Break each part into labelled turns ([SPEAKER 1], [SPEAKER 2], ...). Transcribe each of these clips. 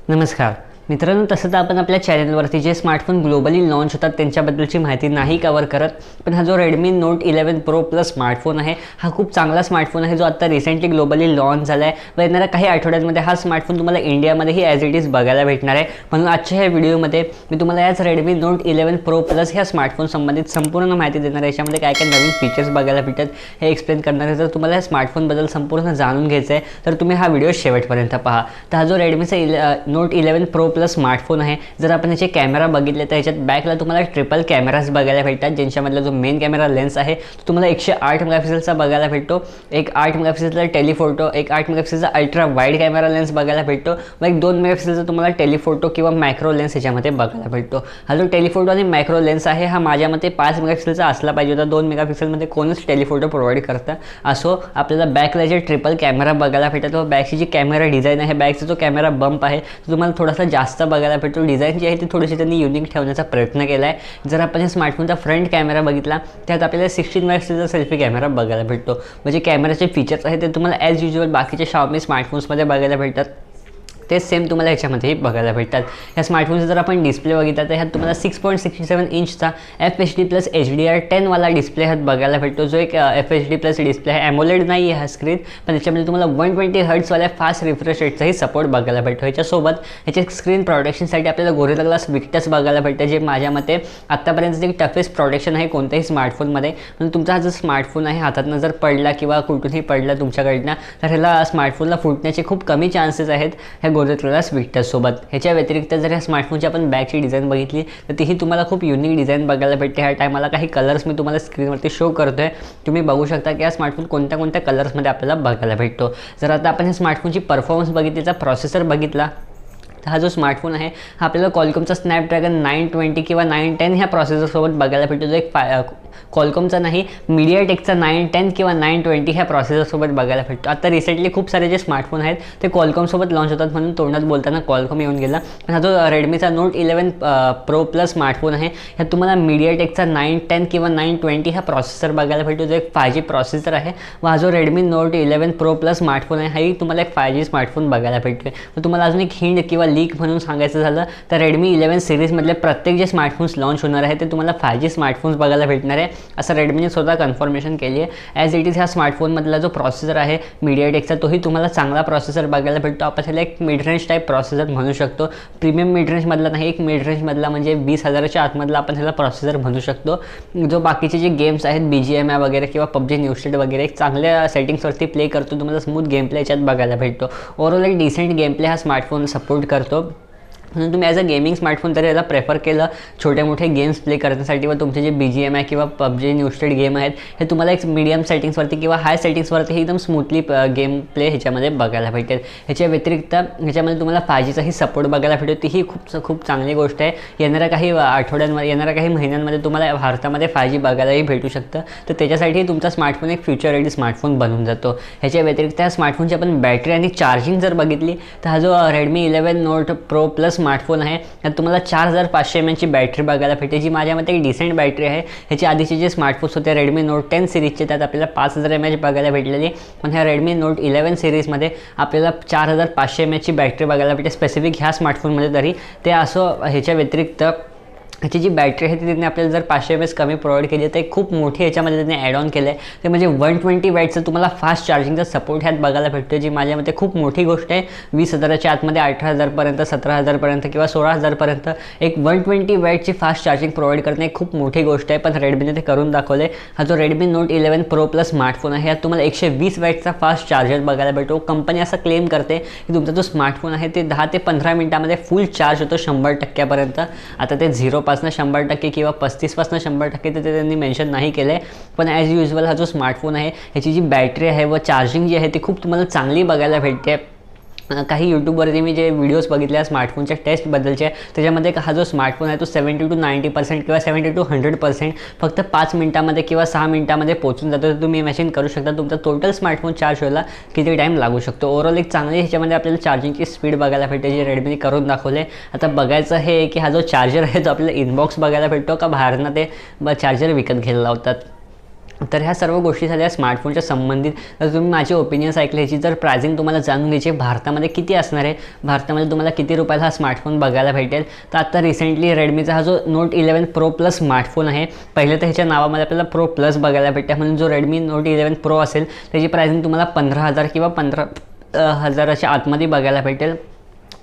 [SPEAKER 1] नमस्कार मित्रांनो, तसं तर आपण आपल्या चॅनलवरती जे स्मार्टफोन ग्लोबली लॉन्च होतात त्यांच्याबद्दलची माहिती नाही कव्हर करत, पण हा जो Redmi Note 11 Pro Plus smartphone आहे हा खूप चांगला स्मार्टफोन आहे जो आता रिसेंटली ग्लोबली लॉन्च झाला आहे व येणाऱ्या काही आठवड्यांमध्ये हा स्मार्टफोन तुम्हाला इंडियामध्येही ॲज इट इज बघायला भेटणार आहे। म्हणून आजच्या ह्या व्हिडिओमध्ये मी तुम्हाला याच Redmi Note 11 Pro Plus ह्या स्मार्टफोन संबंधित संपूर्ण माहिती देणार आहे। याच्यामध्ये काय काय नवीन फीचर्स बघायला भेटतात हे एक्सप्लेन करणार आहे। जर तुम्हाला या स्मार्टफोनबद्दल संपूर्ण जाणून घ्यायचं आहे तर तुम्ही हा व्हिडिओ शेवटपर्यंत पहा। तर हा जो Redmiचा Note 11 Pro Plus स्मार्टफोन आहे, जर आपण याचे कॅमेरा बघितले तर याच्यात बॅकला तुम्हाला ट्रिपल कॅमेराज बघायला भेटतात, ज्यांच्यामधला जो मेन कॅमेरा लेन्स आहे तो तुम्हाला 108 मेगापिक्सेलचा बघायला भेटतो, एक 8 मेगापिक्सेलचा टेलीफोटो, एक 8 मेगापिक्सेलचा अल्ट्रा वाईड कॅमेरा लेन्स बघायला भेटतो व एक 2 मेगापिक्सेलचा तुम्हाला टेलीफोटो किंवा मॅक्रो लेन्स याच्यामध्ये बघायला भेटतो। हा जो टेलीफोटो आणि मॅक्रो लेन्स आहे हा माझ्या मते 5 मेगापिक्सेलचा असला पाहिजे होता। 2 मेगापिक्सेलमध्ये कोणच टेलीफोटो प्रोव्हाइड करतं। असो, आपल्याला बॅकला जे ट्रिपल कॅमेरा बघायला भेटतो व बॅकची जी कॅमेरा डिझाईन आहे, बॅकचा जो कॅमेरा बंप आहे तो तुम्हाला थोडासा जास्त बघायला भेटतो। डिझाईन जी आहे ती थोडीशी त्यांनी युनिक ठेवण्याचा प्रयत्न केला आहे। जर आपण या स्मार्टफोनचा फ्रंट कॅमेरा बघितला त्यात आपल्याला 16 मेगापिक्सेलचा सेल्फी कॅमेरा बघायला भेटतो। म्हणजे कॅमेराचे फीचर्स आहेत ते तुम्हाला ॲज युजुअल बाकीच्या Xiaomi स्मार्टफोन्समध्ये बघायला भेटतात, तेच सेम तुम्हाला ह्याच्यामध्येही बघायला भेटतात। ह्या स्मार्टफोनचा जर आपण डिस्प्ले बघितला तर ह्यात तुम्हाला 6.67 इंचचा FHD+ HDR10 वाला डिस्प्ले ह्यात बघायला भेटतो, जो एक FHD+ डिस्प्ले आहे। ॲमोलेड नाही आहे हा स्क्रीन, पण याच्यामध्ये तुम्हाला 120 हर्ट्झवाल्या फास्ट रिफ्रेश रेटचाही सपोर्ट बघायला भेटतो। ह्याच्यासोबत ह्याच्या स्क्रीन प्रोटेक्शनसाठी आपल्याला गोरिल्ला ग्लास विक्टस बघायला भेटतं, जे माझ्या मते आत्तापर्यंतचं एक टफेस्ट प्रोटेक्शन आहे कोणत्याही स्मार्टफोनमध्ये। म्हणून तुमचा हा जो स्मार्टफोन आहे हातातनं जर पडला किंवा कुठूनही पडला तुमच्याकडनं तर ह्याला स्मार्टफोनला फुटण्याचे खूप कमी चान्सेस आहेत ह्या गोरिल्ला ग्लास विक्टस सोबत। ह्याच्या व्यतिरिक्त जर ह्या स्मार्टफोनची आपण बॅकची डिझाईन बघितली तर तीही तुम्हाला खूप युनिक डिझाईन बघायला भेटते। ह्या टायमाला काही कलर्स मी तुम्हाला स्क्रीनवरती शो करतोय, तुम्ही बघू शकता की हा स्मार्टफोन कोणत्या कोणत्या कलर्समध्ये आपल्याला बघायला भेटतो। जर आता आपण ह्या स्मार्टफोनची परफॉर्मन्स बघितली, त्याचा प्रोसेसर बघितला तर हा जो स्मार्टफोन आहे हा आपल्याला Qualcommचा स्नॅपड्रॅगन 920 किंवा 910 ह्या प्रोसेसरसोबत बघायला भेटतो, जो एक Qualcommचा नाही MediaTekचा 910 किंवा 920 ह्या प्रोसेसरसोबत बघायला भेटतो। आता रिसेंटली खूप सारे जे स्मार्टफोन आहेत ते Qualcommसोबत लॉन्च होतात म्हणून तोंडात बोलताना Qualcomm येऊन गेला। पण हा जो Redmiचा Note 11 Pro Plus स्मार्टफोन आहे ह्यात तुम्हाला MediaTekचा 910 किंवा 920 हा प्रोसेसर बघायला भेटतो, जो एक 5G प्रोसेसर आहे। व हा जो Redmi Note 11 Pro Plus smartphone आहे हाही तुम्हाला एक 5G स्मार्टफोन बघायला भेटतोय। तर तुम्हाला अजून एक हिंट किंवा लीक म्हणून सांगायचं झालं तर Redmi 11 सिरीजमधले प्रत्येक जे स्मार्टफोन्स लॉन्च होणार आहे ते तुम्हाला 5G स्मार्टफोन्स बघायला भेटणार आहे, असं Redmiने स्वतः कन्फर्मेशन केली आहे। ॲज इट इज ह्या स्मार्टफोनमधला जो प्रोसेसर आहे MediaTekचा तोही तुम्हाला चांगला प्रोसेसर बघायला भेटतो। आपण ह्याला एक मिड रेंज टाईप प्रोसेसर म्हणू शकतो, प्रीमियम मिड रेंजमधला नाही, एक मिड रेंजमधला म्हणजे 20,000च्या आतमधला आपण ह्याला प्रोसेसर म्हणू शकतो। जो बाकीचे जे गेम्स आहेत BGMI वगैरे किंवा PUBG न्यूस्टेड वगैरे एक चांगल्या सेटिंग्सवरती प्ले करतो, तुम्हाला स्मूथ गेम प्ले याच्यात बघायला भेटतो। ओव्हरऑल एक डिसेंट गेम प्ले हा स्मार्टफोन सपोर्ट करतो। म्हणून तुम्ही ॲज अ गेमिंग स्मार्टफोन तरी याला प्रेफर केलं छोटे मोठे गेम्स प्ले करण्यासाठी व तुमचे जे BGMI किंवा PUBG न्यूस्टेड गेम आहेत हे तुम्हाला एक मीडियम सेटिंग्सवरती किंवा हाय सेटिंग्सवरती एकदम स्मूथली गेम प्ले ह्याच्यामध्ये बघायला भेटेल। ह्याच्या व्यतिरिक्त ह्याच्यामध्ये तुम्हाला 5Gचाही सपोर्ट बघायला भेटेल, तीही खूप चांगली गोष्ट आहे। येणाऱ्या काही आठवड्यांमध्ये येणाऱ्या काही महिन्यांमध्ये तुम्हाला भारतामध्ये 5G बघायलाही भेटू शकतं, तर त्याच्यासाठी तुमचा स्मार्टफोन एक फ्युचर रेडी स्मार्टफोन बनून जातो। ह्याच्या व्यतिरिक्त या स्मार्टफोनची आपण बॅटरी आणि चार्जिंग जर बघितली तर हा जो Redmi 11 Note Pro Plus smartphone आहे त्यात तुम्हाला 4500 mAhची बॅटरी बघायला भेटते, जी माझ्या मते एक डिसेंट बॅटरी आहे। ह्याचे आधीचे जे स्मार्टफोन्स होते Redmi Note 10 सिरीजचे त्यात आपल्याला 5000 mAh बघायला भेटलेली, पण ह्या Redmi Note 11 सिरीजमध्ये आपल्याला 4500 mAhची बॅटरी बघायला भेटते स्पेसिफिक ह्या स्मार्टफोनमध्ये। तरी ते असं ह्याच्या व्यतिरिक्त ह्याची जी बॅटरी आहे ती त्यांनी आपल्याला जर 500 mAh कमी प्रोव्हाइड केली तर एक खूप मोठी ह्याच्यामध्ये त्यांनी ॲड ऑन केलं आहे, ते म्हणजे 120 वॅटचं तुम्हाला फास्ट चार्जिंगचा सपोर्ट ह्यात बघायला भेटतो, जी माझ्यामध्ये खूप मोठी गोष्ट आहे। 20,000च्या आतमध्ये 18,000पर्यंत 17,000पर्यंत किंवा 16,000पर्यंत एक 120 वॅटची फास्ट चार्जिंग प्रोव्हाइड करणे एक खूप मोठी गोष्ट आहे, पण Redmiने ते करून दाखवले। हा जो Redmi Note 11 Pro Plus smartphone आहे यात तुम्हाला 120 वॅटचा फास्ट चार्जर बघायला भेटतो। कंपनी असं क्लेम करते की तुमचा जो स्मार्टफोन आहे ते 10 ते 15 मिनिटामध्ये फुल चार्ज होतो 100%पर्यंत। आता ते 0 पासून 100% किंवा 35 पासून 100% ते त्यांनी मेन्शन नाही केलं आहे, पण ॲज युजल हा जो स्मार्टफोन आहे ह्याची जी बॅटरी आहे व चार्जिंग जी आहे ती खूप तुम्हाला चांगली बघायला भेटते। काही यूट्यूबवरती मी जे व्हिडिओज बघितले स्मार्टफोनच्या टेस्टबद्दलचे त्याच्यामध्ये हा जो स्मार्टफोन आहे तो 70 to 90% किंवा 70 to 100% फक्त 5 मिनिटामध्ये किंवा 6 मिनिटामध्ये पोहोचून जातो। तर तुम्ही इमॅजिन करू शकता तुमचा टोटल स्मार्टफोन चार्ज व्हायला किती टाईम लागू शकतो। ओव्हरऑल एक चांगली ह्याच्यामध्ये आपल्याला चार्जिंगची स्पीड बघायला भेटते, जे Redmiने करून दाखवले। आता बघायचं हे की हा जो चार्जर आहे तो आपल्याला इनबॉक्स बघायला भेटतो का बाहेरनं ते चार्जर विकत घ्यायला लावतात। तर ह्या सर्व गोष्टी झाल्या स्मार्टफोनच्या संबंधित. तर तुम्ही माझे ओपिनियन्स ऐकले, ह्याची जर प्राइसिंग तुम्हाला जाणून घ्यायची भारतामध्ये किती असणार आहे, भारतामध्ये तुम्हाला किती रुपयाला हा स्मार्टफोन बघायला भेटेल, तर आता रिसेंटली रेडमीचा हा जो नोट 11 प्रो प्लस स्मार्टफोन आहे, पहिले तर ह्याच्या नावामध्ये आपल्याला प्रो प्लस बघायला भेटते, म्हणून जो रेडमी नोट 11 प्रो असेल त्याची प्राइसिंग तुम्हाला 15,000 किंवा 15,000च्या आतमध्ये बघायला भेटेल.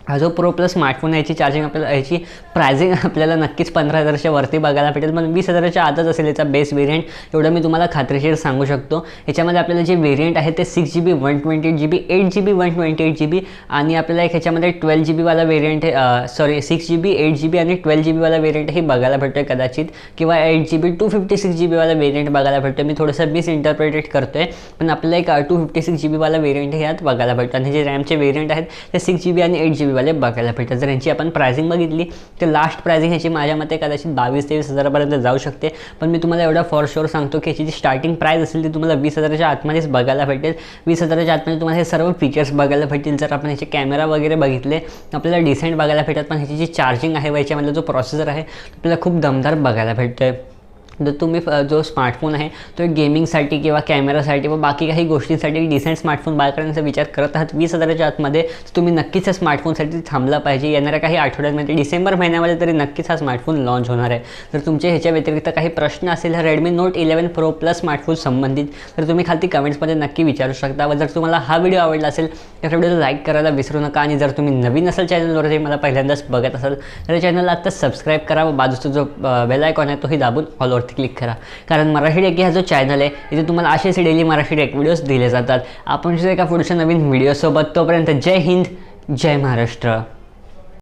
[SPEAKER 1] हा जो प्रो प्लस स्मार्टफोन आहे, याची चार्जिंग आपल्याला याची प्राइसिंग आपल्याला नक्कीच 15,000च्या वरती बघायला भेटेल, पण 20,000च्या आतच असेल याचा बेस व्हेरियंट, एवढं मी तुम्हाला खात्रीशीर सांगू शकतो. याच्यामध्ये आपल्याला जे व्हेरियंट आहे ते 6GB 128GB 8GB 128GB आणि आपल्याला एक ह्याच्यामध्ये 12GB वाला व्हेरियंट आहे, सॉरी 6GB 8GB आणि 12GB वाला व्हेरियंट हे बघायला भेटतो आहे कदाचित, किंवा 8GB 256GB वाला व्हेरियंट बघायला भेटतो. मी थोडंसं मिसइंटरप्रिटेट करतो आहे, पण आपल्याला एक 256GB वाला व्हेरियंट हे यात बघायला भेटतो. आणि जे रॅमचे व्हेरियंट आहेत ते 6GB आणि 8GB वाले बघायला भेटतात. जर यांची आपण प्राइसिंग बघितली तर लास्ट प्राइसिंग ह्याची माझ्या मते कदाचित 22-23 हजारापर्यंत जाऊ शकते, पण मी तुम्हाला एवढा फॉर शुअर सांगतो की याची जी स्टार्टिंग प्राइस असेल ती तुम्हाला 20,000च्या आतमध्येच बघायला भेटेल. 20,000च्या आतमध्ये तुम्हाला हे सर्व फीचर्स बघायला भेटतील. जर आपण ह्याचे कॅमेरा वगैरे बघितले आपल्याला डिसेंट बघायला भेटतात, पण ह्याची जी चार्जिंग आहे व याच्यामधला जो प्रोसेसर आहे आपल्याला खूप दमदार बघायला भेटतो आहे. तर तुम्ही जो स्मार्टफोन आहे तो एक गेमिंगसाठी किंवा कॅमेरासाठी व बाकी काही गोष्टींसाठी एक डिसेंट स्मार्टफोन बाय करण्याचा विचार करत आहात 20,000च्या आतमध्ये, तुम्ही नक्कीच या स्मार्टफोनसाठी थांबला पाहिजे. येणाऱ्या काही आठवड्यांमध्ये डिसेंबर महिन्यामध्ये तरी नक्कीच हा स्मार्टफोन लॉन्च होणार आहे. तर तुमचे ह्याच्या व्यतिरिक्त काही प्रश्न असेल ह्या Redmi note 11 pro plus smartphone संबंधित, तर तुम्ही खाली कमेंट्समध्ये नक्की विचारू शकता. व जर तुम्हाला हा व्हिडिओ आवडला असेल तर व्हिडिओला लाईक करायला विसरू नका. आणि जर तुम्ही नवीन असाल चॅनलवर, जे मला पहिल्यांदाच बघत असाल तर चॅनलला आत्ता सबस्क्राईब करा व बाजूचा जो बेल आयकॉन आहे तोही दाबून ऑलवरती क्लिक करा, कारण मराठी टेकी हा जो चॅनल आहे इथे तुम्हाला असेच डेली मराठी टेक व्हिडिओज दिले जातात. आपण एका पुढच्या नवीन व्हिडिओसोबत, तोपर्यंत जय हिंद, जय महाराष्ट्र.